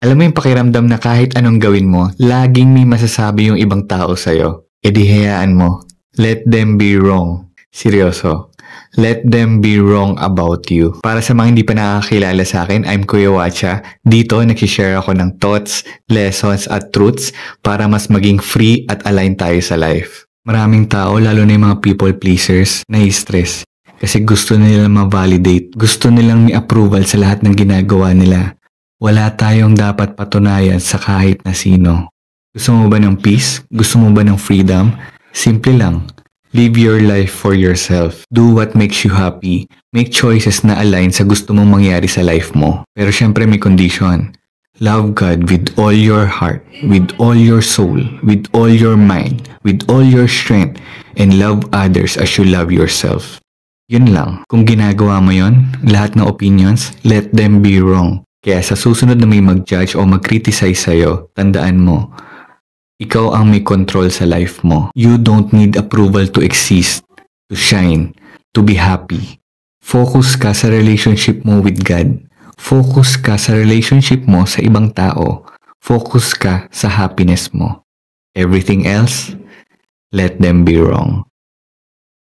Alam mo yung pakiramdam na kahit anong gawin mo, laging may masasabi yung ibang tao sa'yo. E di hayaan mo. Let them be wrong. Seryoso. Let them be wrong about you. Para sa mga hindi pa nakakilala sa akin, I'm Kuya Wacha. Dito, nagsishare ako ng thoughts, lessons, at truths para mas maging free at align tayo sa life. Maraming tao, lalo na yung mga people pleasers, nai-stress. Kasi gusto nilang ma-validate. Gusto nilang may approval sa lahat ng ginagawa nila. Wala tayong dapat patunayan sa kahit na sino. Gusto mo ba ng peace? Gusto mo ba ng freedom? Simple lang. Live your life for yourself. Do what makes you happy. Make choices na align sa gusto mong mangyari sa life mo. Pero syempre may condition. Love God with all your heart, with all your soul, with all your mind, with all your strength, and love others as you love yourself. Yun lang. Kung ginagawa mo yun, lahat ng opinions, let them be wrong. Kaya sa susunod na may mag-judge o mag-criticize sa'yo, tandaan mo, ikaw ang may control sa life mo. You don't need approval to exist, to shine, to be happy. Focus ka sa relationship mo with God. Focus ka sa relationship mo sa ibang tao. Focus ka sa happiness mo. Everything else, let them be wrong.